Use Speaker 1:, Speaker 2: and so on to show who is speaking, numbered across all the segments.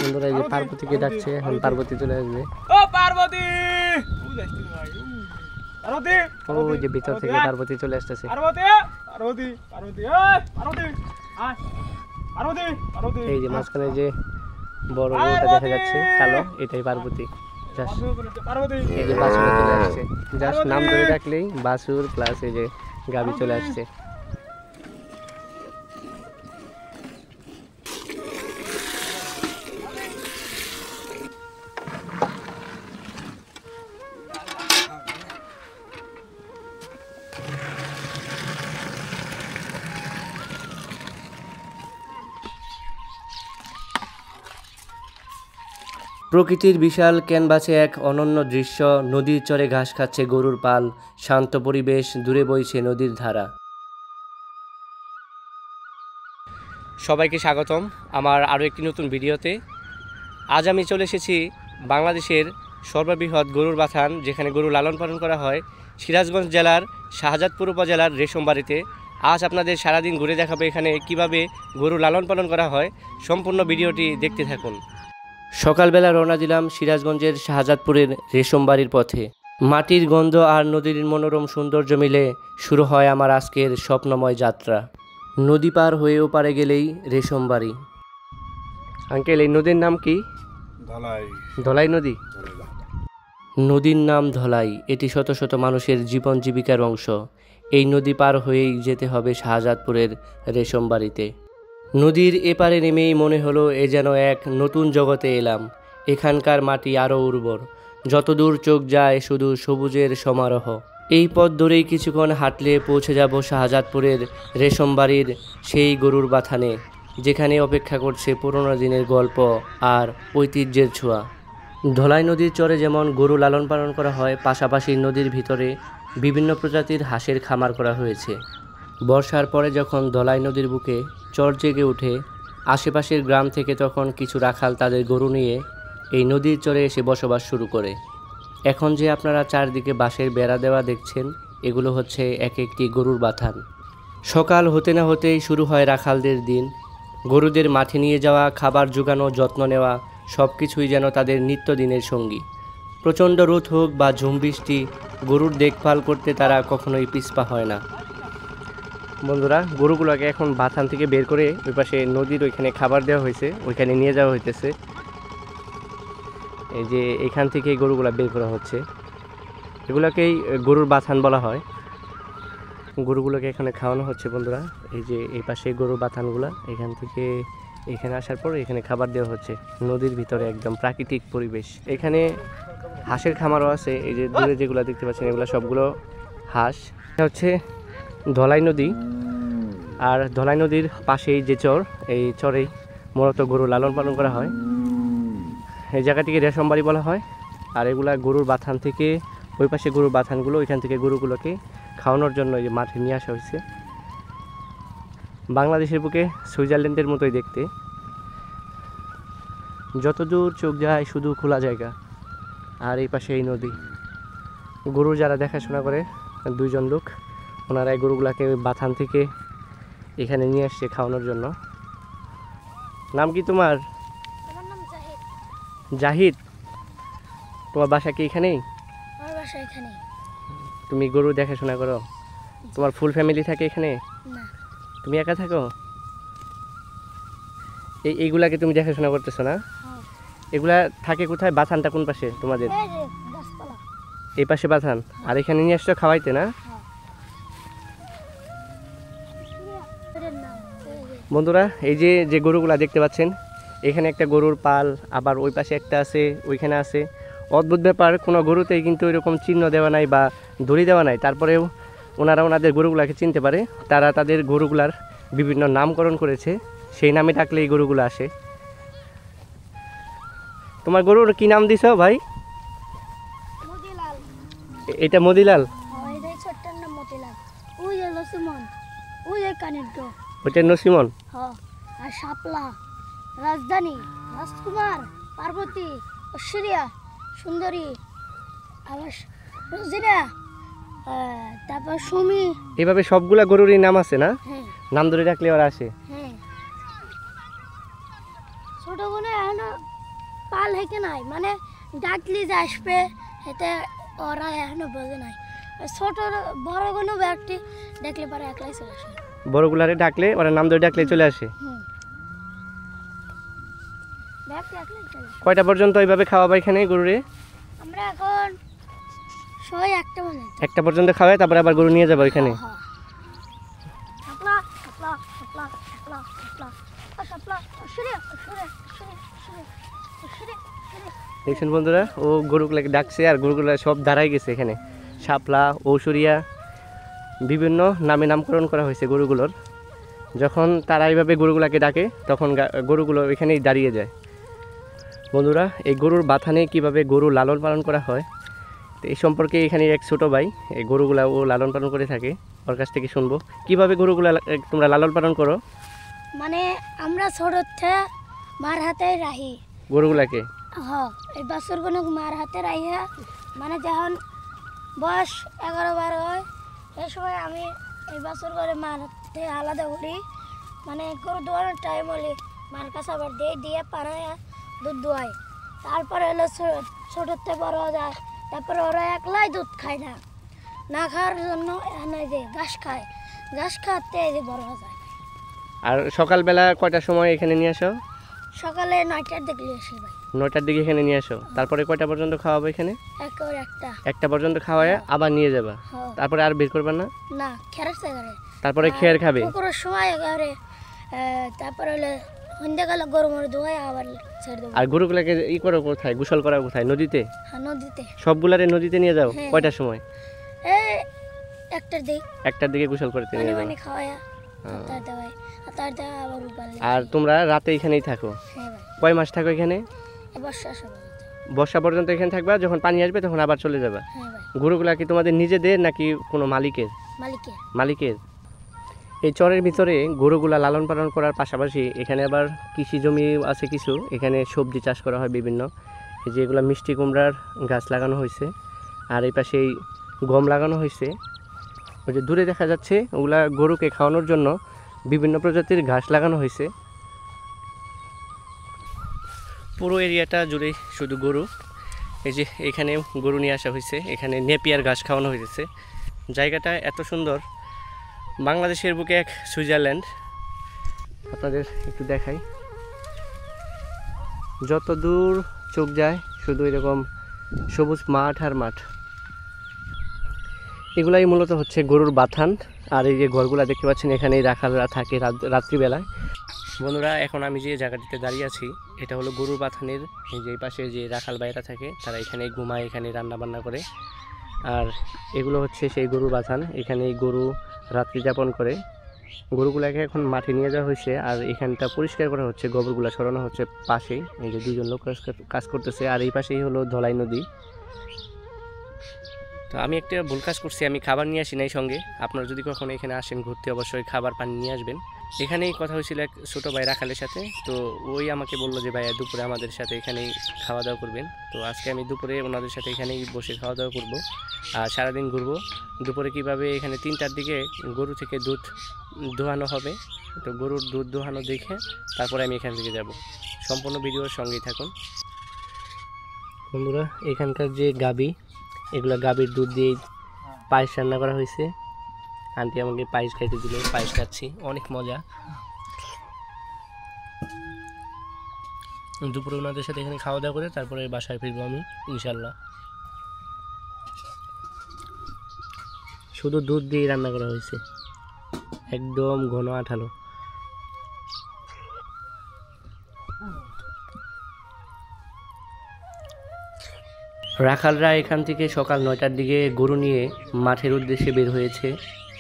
Speaker 1: বন্ধুরা এই যে পার্বতীকে ডাকছে, এখন পার্বতী চলে আসবে।
Speaker 2: ও পার্বতী, পার্বতী,
Speaker 1: ওই যে ভিতর থেকে পার্বতী চলে আসতেছে।
Speaker 2: পার্বতী, পার্বতী, পার্বতী, পার্বতী, পার্বতী, পার্বতী।
Speaker 1: এই যে মাঝখানে যে বড় গরুটা দেখা যাচ্ছে কালো, এটাই পার্বতী। এই যে বাছুর চলে আসছে, জাস্ট নাম ধরে ডাকলেই বাছুর প্লাস এই যে গাভী চলে আসছে। প্রকৃতির বিশাল ক্যানভাসে এক অনন্য দৃশ্য। নদীর চরে ঘাস খাচ্ছে গরুর পাল, শান্ত পরিবেশ, দূরে বইছে নদীর ধারা। সবাইকে স্বাগতম আমার আরও একটি নতুন ভিডিওতে। আজ আমি চলে এসেছি বাংলাদেশের সর্ববৃহৎ গরুর বাথান, যেখানে গরু লালন পালন করা হয়, সিরাজগঞ্জ জেলার শাহজাদপুর উপজেলার রেশমবাড়িতে। আজ আপনাদের সারাদিন ঘুরে দেখাবো এখানে কিভাবে গরু লালন পালন করা হয়। সম্পূর্ণ ভিডিওটি দেখতে থাকুন। সকালবেলা রওনা দিলাম সিরাজগঞ্জের শাহজাদপুরের রেশমবাড়ির পথে। মাটির গন্ধ আর নদীর মনোরম সৌন্দর্য মিলে শুরু হয় আমার আজকের স্বপ্নময় যাত্রা। নদী পার হয়ে ওপারে গেলেই রেশমবাড়ি। আঙ্কেল, এই নদীর নাম কি?
Speaker 2: ধলাই।
Speaker 1: ধলাই নদী। নদীর নাম ধলাই। এটি শত শত মানুষের জীবন জীবিকার অংশ। এই নদী পার হয়েই যেতে হবে শাহজাদপুরের রেশমবাড়িতে। নদীর এপারে নেমেই মনে হলো এ যেন এক নতুন জগতে এলাম। এখানকার মাটি আরও উর্বর, যতদূর চোখ যায় শুধু সবুজের সমারোহ। এই পথ ধরেই কিছুক্ষণ হাঁটলে পৌঁছে যাব শাহজাদপুরের রেশমবাড়ির সেই গরুর বাথানে, যেখানে অপেক্ষা করছে পুরনো দিনের গল্প আর ঐতিহ্যের ছোঁয়া। ধলাই নদীর চরে যেমন গরু লালন পালন করা হয়, পাশাপাশি নদীর ভিতরে বিভিন্ন প্রজাতির হাঁসের খামার করা হয়েছে। বর্ষার পরে যখন ধলাই নদীর বুকে চর জেগে ওঠে আশেপাশের গ্রাম থেকে, তখন কিছু রাখাল তাদের গরু নিয়ে এই নদীর চরে এসে বসবাস শুরু করে। এখন যে আপনারা চারদিকে বাঁশের বেড়া দেওয়া দেখছেন, এগুলো হচ্ছে এক একটি গরুর বাথান। সকাল হতে না হতেই শুরু হয় রাখালদের দিন। গরুদের মাঠে নিয়ে যাওয়া, খাবার জোগানো, যত্ন নেওয়া, সব কিছুই যেন তাদের নিত্যদিনের সঙ্গী। প্রচণ্ড রোদ হোক বা ঝুম বৃষ্টি, গরুর দেখভাল করতে তারা কখনোই পিছপা হয় না। বন্ধুরা, গরুগুলোকে এখন বাথান থেকে বের করে ওই পাশে নদীর ওইখানে খাবার দেওয়া হয়েছে, ওইখানে নিয়ে যাওয়া হইতেছে। এই যে এখান থেকে গরুগুলা বের করা হচ্ছে, এগুলোকেই গরুর বাথান বলা হয়। গরুগুলোকে এখানে খাওয়ানো হচ্ছে বন্ধুরা। এই যে এই পাশে গরুর বাথানগুলা, এখান থেকে এখানে আসার পর এখানে খাবার দেওয়া হচ্ছে। নদীর ভিতরে একদম প্রাকৃতিক পরিবেশ। এখানে হাঁসের খামারও আছে। এই যে দূরে যেগুলো দেখতে পাচ্ছেন, এগুলো সবগুলো হাঁস। এটা হচ্ছে ধলাই নদী, আর ধলাই নদীর পাশেই যে চর, এই চরেই মূলত গরু লালন পালন করা হয়। এই জায়গাটিকে রেশমবাড়ি বলা হয়। আর এগুলা গরুর বাথান থেকে, ওই পাশে গরুর বাথানগুলো, ওইখান থেকে গরুগুলোকে খাওয়ানোর জন্য এই যে মাঠে নিয়ে আসা হয়েছে। বাংলাদেশের বুকে সুইজারল্যান্ডের মতোই দেখতে। যতদূর চোখ যায় শুধু খোলা জায়গা, আর এই পাশে এই নদী। গরু যারা দেখাশোনা করে, দুইজন লোক, ওনারা এই গরুগুলাকে বাথান থেকে এখানে নিয়ে আসছে খাওয়ানোর জন্য। নাম কি তোমার? জাহিদ। তোমার বাসা কি এখানেই?
Speaker 3: আমার বাসা এখানেই।
Speaker 1: তুমি গরু দেখাশোনা করো? তোমার ফুল ফ্যামিলি থাকে এখানে?
Speaker 3: না,
Speaker 1: তুমি একা থাকো? এইগুলাকে তুমি দেখাশোনা করতেছো না? এগুলা থাকে কোথায়? বাথানটা কোন পাশে তোমাদের?
Speaker 3: এই যে গাছপালা।
Speaker 1: এই পাশে বাথান, আর এখানে নিয়ে আসছো খাওয়াইতে না?
Speaker 3: এটার নাম এই যে।
Speaker 1: বন্ধুরা, এই যে যে গরুগুলা দেখতে পাচ্ছেন, এখানে একটা গরুর পাল, আবার ওই পাশে একটা আছে, ওইখানে আছে। অদ্ভুত ব্যাপার, কোনো গরুতেই কিন্তু এরকম চিহ্ন দেওয়া নাই বা দড়ি দেওয়া নাই, তারপরেও ওনারা ওনাদের গরুগুলাকে চিনতে পারে। তারা তাদের গরুগুলার বিভিন্ন নামকরণ করেছে, সেই নামে ডাকলে এই গরুগুলো আসে। তোমার গরুর কি নাম দিছো ভাই?
Speaker 3: মতিলাল।
Speaker 1: এটা মদিলাল?
Speaker 3: এটাই ছোট্টার নাম মতিলাল। ওই যে লসিমন, ওই যে কানেক্ট।
Speaker 1: ওইটা নসিমন।
Speaker 3: আর শাপলা, রাজধানী, রাজকুমার, পার্বতী, ঐশ্বরিয়া, সুন্দরী, আবার রোজিনা, তারপর সুমি।
Speaker 1: এভাবে সবগুলা গরুরই নাম আছে না?
Speaker 3: হ্যাঁ,
Speaker 1: নাম ধরে ডাকলে ওরা আসে।
Speaker 3: হ্যাঁ। ছোট বড়গুলো এখনো পাল হেঁকে নাই, মানে ডাকলি যে আসবে এতে ওরা এখনো বোঝে নাই। ছোট বড়গুলো ব্যক্তি দেখলে পরে একলাই চলে আসে।
Speaker 1: বড়গুলারে ডাকলে ওরা নাম ধরে ডাকলে চলে আসে।
Speaker 3: ব্যক্তি একলাই চলে আসে।
Speaker 1: কয়টা পর্যন্ত এইভাবে খাওয়াবো এখানে গরুরে?
Speaker 3: আমরা এখন সবাই একটা মনে
Speaker 1: একটা পর্যন্ত খাওয়াই, তারপরে আবার গরু নিয়ে যাবো এখানে।
Speaker 3: থাপলা থাপলা থাপলা থাপলা থাপলা থাপলা সরে সরে সরে সরে সরে সরে।
Speaker 1: দেখছেন বন্ধুরা, ও গরুগুলাকে ডাকছে আর গরুগুলা সব দাঁড়াই গেছে এখানে। শাপলা, ঔষরিয়া, বিভিন্ন নামে নামকরণ করা হয়েছে গরুগুলোর। যখন তারা এইভাবে গরুগুলাকে ডাকে তখন গরুগুলো এখানেই দাঁড়িয়ে যায়। বন্ধুরা, এই গরুর বাথানে কিভাবে গরু লালন পালন করা হয় তো এই সম্পর্কে এখানে এক ছোটো ভাই এই গরুগুলা ও লালন পালন করে থাকে, ওর কাছ থেকে শুনবো কিভাবে গরুগুলা তোমরা লালন পালন করো।
Speaker 3: মানে আমরা ছোট মার হাতে রাহি
Speaker 1: গরুগুলাকে
Speaker 3: এই বাছুরগুলো মার হাতে রাইয়া, মানে যখন বয়স 11-12 হয় এই সময় আমি এই বাছুর করে মার হাতে আলাদা করি। মানে গরু দোয়ানোর টাইম হলে মার কাছে আবার দিয়ে পাড়ায় দুধ দোয়াই। তারপরে হলো ছোটোতে বড় যায়, তারপরে ওরা একলাই দুধ খায় না, না খাওয়ার জন্য এনে যে ঘাস খায়, ঘাস খাওয়াতে এই যে বড় যায়।
Speaker 1: আর সকালবেলা কয়টার সময় এখানে নিয়ে আসো?
Speaker 3: সকালে 9টার দিকে আসি ভাই।
Speaker 1: 9টার দিকে এখানে নিয়ে আসো, তারপরে কয়টা পর্যন্ত খাওয়াবো এখানে?
Speaker 3: একটা
Speaker 1: পর্যন্ত খাওয়ায় আবার নিয়ে যাবা, তারপরে আর বের করবে না?
Speaker 3: না, খেয়ার জায়গায়
Speaker 1: তারপরে খেয়ার খাবে
Speaker 3: পুকুরের সময় একেবারে। তারপরে হলে সন্ধ্যাকালে গরু মরে ধোয়াই আবার ছেড়ে দেবো।
Speaker 1: আর গরুগুলাকে করো কোথায়? গোসল করা কোথায়? নদীতে?
Speaker 3: হ্যাঁ, নদীতে।
Speaker 1: সবগুলারে নদীতে নিয়ে যাও? কয়টার সময়?
Speaker 3: এই 1টার দিকে
Speaker 1: গোসল করতে নিয়ে যাও।
Speaker 3: খাওয়ায়া তার দেওয়াই, তার দেওয়া আবার উপালে।
Speaker 1: আর তোমরা রাতে এখানেই থাকো?
Speaker 3: হ্যাঁ ভাই।
Speaker 1: কয় মাস থাকো এখানে? বর্ষা পর্যন্ত এখানে থাকবা, যখন পানি আসবে তখন আবার চলে যাবা?
Speaker 3: হ্যাঁ ভাই।
Speaker 1: গরুগুলা কি তোমাদের নিজেদের নাকি কোনো মালিকের? এই চরের ভিতরে গরুগুলা লালন পালন করার পাশাপাশি এখানে আবার কৃষি জমি আছে কিছু, এখানে সবজি চাষ করা হয় বিভিন্ন। এই যে এগুলো মিষ্টি কুমড়ার গাছ লাগানো হয়েছে, আর এই পাশে এই গম লাগানো হয়েছে। ওই যে দূরে দেখা যাচ্ছে ওগুলা গরুকে খাওয়ানোর জন্য বিভিন্ন প্রজাতির ঘাস লাগানো হয়েছে। পুরো এরিয়াটা জুড়ে শুধু গরু। এই যে এখানে গরু নিয়ে আসা হয়েছে, এখানে নেপিয়ার ঘাস খাওয়ানো হয়েছে। জায়গাটা এত সুন্দর, বাংলাদেশের বুকে এক সুইজারল্যান্ড। আপনাদের একটু দেখাই, যত দূর চোখ যায় শুধু এরকম সবুজ মাঠ আর মাঠ। এগুলাই মূলত হচ্ছে গরুর বাথান। আর এই যে ঘরগুলা দেখতে পাচ্ছেন এখানেই রাখালরা থাকে রাত্রিবেলায়। বন্ধুরা, এখন আমি যে জায়গাটিতে দাঁড়িয়ে আছি এটা হলো গরুর বাথানের। এই যে পাশে যে রাখাল বাইরা থাকে তারা এখানে ঘুমায়, এখানে রান্না বান্না করে। আর এগুলো হচ্ছে সেই গরুর বাথান, এখানেই গরু রাত্রি যাপন করে। গরুগুলাকে এখন মাঠে নিয়ে যাওয়া হয়েছে আর এখানটা পরিষ্কার করা হচ্ছে, গোবরগুলা সরানো হচ্ছে পাশেই। এই যে দুজন লোক কাজ করতেছে, আর এই পাশেই হলো ধলাই নদী। তো আমি একটা ভুল কাজ করছি, আমি খাবার নিয়ে আসি নাই সঙ্গে। আপনারা যদি কখনো এখানে আসেন ঘুরতে অবশ্যই খাবার পানি নিয়ে আসবেন। এখানেই কথা হয়েছিল এক ছোটো ভাই রাখালের সাথে, তো ওই আমাকে বললো যে ভাইয়া দুপুরে আমাদের সাথে এখানেই খাওয়া দাওয়া করবেন। তো আজকে আমি দুপুরে ওনাদের সাথে এখানেই বসে খাওয়া দাওয়া করবো আর সারাদিন ঘুরবো। দুপুরে কিভাবে এখানে 3টার দিকে গরু থেকে দুধ দোহানো হবে, তো গরুর দুধ দোহানো দেখে তারপরে আমি এখান থেকে যাব। সম্পূর্ণ ভিডিওর সঙ্গেই থাকুন বন্ধুরা। এখানকার যে গাবি, এগুলো গাবির দুধ দিয়ে পায়েস রান্না করা হয়েছে। আন্টি আমাকে পায়েস খাইতে দিল, পায়েস খাচ্ছি, অনেক মজা। দুপুরে ওনাদের সাথে এখানে খাওয়া দাওয়া করে তারপরে বাসায় ফিরবো আমি ইনশাল্লাহ। শুধু দুধ দিয়ে রান্না করা হয়েছে, একদম ঘন আঠালো। রাখালরা এখান থেকে সকাল 9টার দিকে গরু নিয়ে মাঠের উদ্দেশ্যে বের হয়েছে।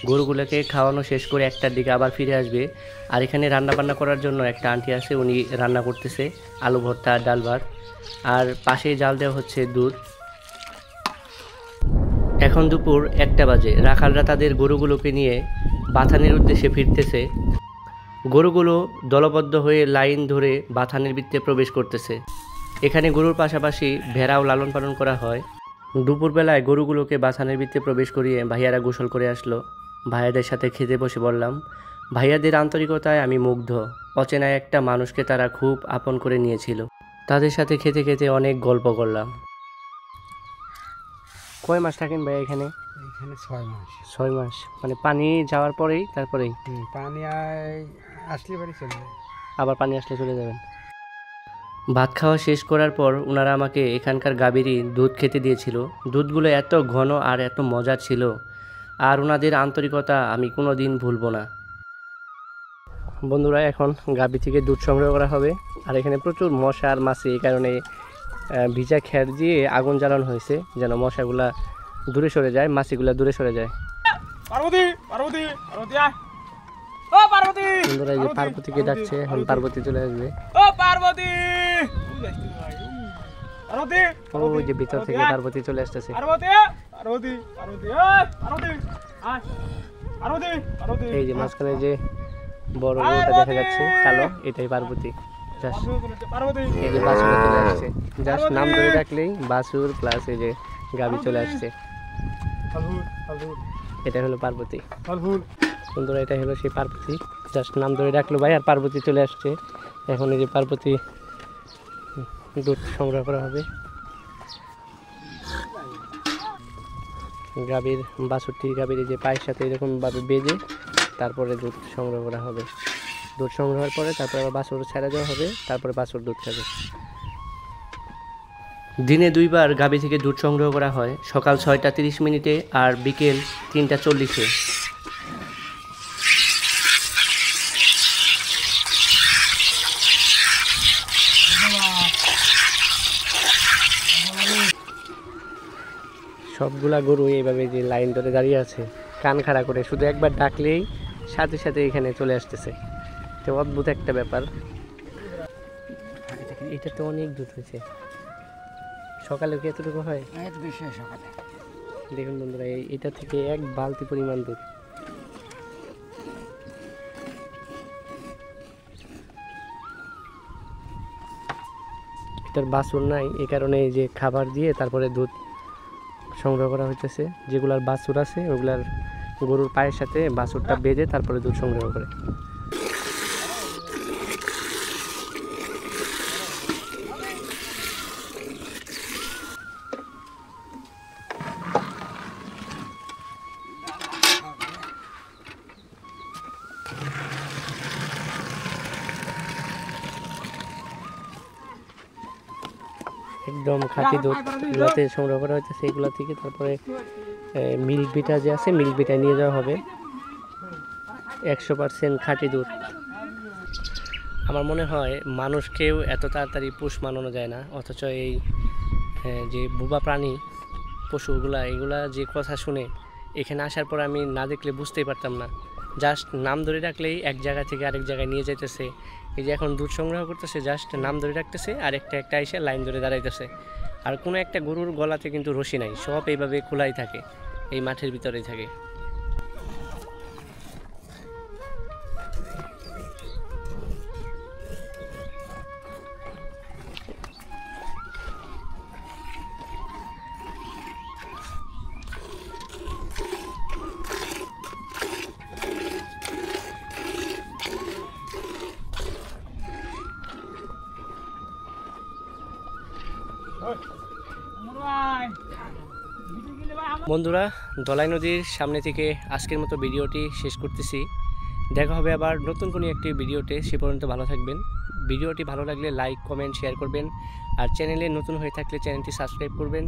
Speaker 1: গরুগুলোকে খাওয়ানো শেষ করে 1টার দিকে আবার ফিরে আসবে। আর এখানে রান্না বান্না করার জন্য একটা আন্টি আছে, উনি রান্না করতেছে আলু ভর্তা, ডাল ভাত, আর পাশেই জাল দেওয়া হচ্ছে দুধ। এখন দুপুর 1টা বাজে। রাখালরা তাদের গরুগুলোকে নিয়ে বাথানের উদ্দেশ্যে ফিরতেছে। গরুগুলো দলবদ্ধ হয়ে লাইন ধরে বাথানের ভিতরে প্রবেশ করতেছে। এখানে গরুর পাশাপাশি ভেড়াও লালন পালন করা হয়। দুপুরবেলায় গরুগুলোকে বাথানের ভিতরে প্রবেশ করিয়ে ভাইয়ারা গোসল করে আসলো। ভাইয়াদের সাথে খেতে বসে বললাম। ভাইয়াদের আন্তরিকতায় আমি মুগ্ধ। অচেনা একটা মানুষকে তারা খুব আপন করে নিয়েছিল। তাদের সাথে খেতে খেতে অনেক গল্প করলাম। কয় মাস থাকেন ভাই এখানে?
Speaker 4: এখানে 6 মাস।
Speaker 1: 6 মাস, মানে পানি যাওয়ার পরেই তারপরেই
Speaker 4: পানি আসলে বাড়ি চলে যায়।
Speaker 1: আবার পানি আসলে চলে যাবেন। ভাত খাওয়া শেষ করার পর ওনারা আমাকে এখানকার গাভীরই দুধ খেতে দিয়েছিল। দুধগুলো এত ঘন আর এত মজার ছিল, আর ওনাদের আন্তরিকতা আমি কোনো দিন ভুলব না। বন্ধুরা, এখন গাভী থেকে দুধ সংগ্রহ করা হবে। আর এখানে প্রচুর মশা আর মাছি, এই কারণে ভিজা খ্যার দিয়ে আগুন জ্বালানো হয়েছে যেন মশাগুলা দূরে সরে যায়, মাছিগুলা দূরে সরে যায়।
Speaker 2: পার্বতী পার্বতী পার্বতী আয়। ও পার্বতী,
Speaker 1: বন্ধুরা, এই যে পার্বতীকে ডাকছে, এখন পার্বতী চলে আসবে।
Speaker 2: ও পার্বতী, পার্বতী
Speaker 1: ওই যে ভিতর থেকে পার্বতী চলে আসতেছে।
Speaker 2: পার্বতী পার্বতী পার্বতী পার্বতী আয়। পার্বতী পার্বতী,
Speaker 1: এই যে মাঝখানে যে বড় গরুটা দেখা যাচ্ছে কালো, এটাই পার্বতী। জাস্ট
Speaker 2: পার্বতী
Speaker 1: এই যে বাছুর চলে আসছে, জাস্ট নাম ধরে ডাকলেই বাছুর প্লাস এই যে গাভী চলে আসছে।
Speaker 2: ফালফুল ফালফুল
Speaker 1: এটা হলো পার্বতী।
Speaker 2: ফালফুল।
Speaker 1: বন্ধুরা, এটা হলো সেই পার্বতী। জাস্ট নাম ধরে ডাকলো ভাই, আর পার্বতী চলে আসছে। এখন এই যে পার্বতী দুধ সংগ্রহ করা হবে। গাভীর বাছুরটি গাভীর যে পায়ের সাথে এরকমভাবে বেজে তারপরে দুধ সংগ্রহ করা হবে। দুধ সংগ্রহের পরে তারপরে আবার বাছুর ছেড়ে দেওয়া হবে, তারপরে বাছুর দুধ খাবে। দিনে 2 বার গাভী থেকে দুধ সংগ্রহ করা হয়, সকাল 6টা 30 মিনিটে আর বিকেল 3টা 40-এ। সবগুলা গরু এইভাবে যে লাইন ধরে দাঁড়িয়ে আছে, কান খাড়া করে, শুধু একবার ডাকলেই সাথে সাথে এখানে চলে আসতেছে। তো অদ্ভুত একটা ব্যাপার। এটা তো অনেক দুধ হয়েছে। সকালে কি এতটুকু হয়?
Speaker 4: এত বেশি হয় সকালে।
Speaker 1: দেখুন বন্ধুরা, এটা থেকে 1 বালতি পরিমাণ দুধ। এটার বাছুর নাই, এই কারণে এই যে খাবার দিয়ে তারপরে দুধ সংগ্রহ করা হইতেছে। যেগুলার বাছুর আছে ওগুলার গরুর পায়ের সাথে বাছুরটা বেঁধে তারপরে দুধ সংগ্রহ করে। একদম খাঁটি দুধ এগুলোতে সংগ্রহ করা হইতেছে। এগুলো থেকে তারপরে মিল্ক বিটা যে আছে, মিল্ক বিটা নিয়ে যাওয়া হবে। 100% খাঁটি দুধ। আমার মনে হয় মানুষকেও এত তাড়াতাড়ি পোষ মানানো যায় না, অথচ এই যে বোবা প্রাণী পশুগুলা, এগুলা যে কথা শুনে এখানে আসার পর আমি না দেখলে বুঝতেই পারতাম না। জাস্ট নাম ধরে ডাকলেই এক জায়গা থেকে আরেক জায়গায় নিয়ে যাইতেছে। এই যে এখন দুধ সংগ্রহ করতেছে, জাস্ট নাম ধরে ডাকতেছে আর একটা এসে লাইন ধরে দাঁড়াইতেছে। আর কোনো একটা গরুর গলাতে কিন্তু রশি নাই, সব এইভাবে খোলাই থাকে, এই মাঠের ভিতরেই থাকে। বন্ধুরা, ধলাই নদীর সামনে থেকে আজকের মতো ভিডিওটি শেষ করতেছি। দেখা হবে আবার নতুন কোনো একটি ভিডিওতে। সে পর্যন্ত ভালো থাকবেন। ভিডিওটি ভালো লাগলে লাইক, কমেন্ট, শেয়ার করবেন। আর চ্যানেলে নতুন হয়ে থাকলে চ্যানেলটি সাবস্ক্রাইব করবেন।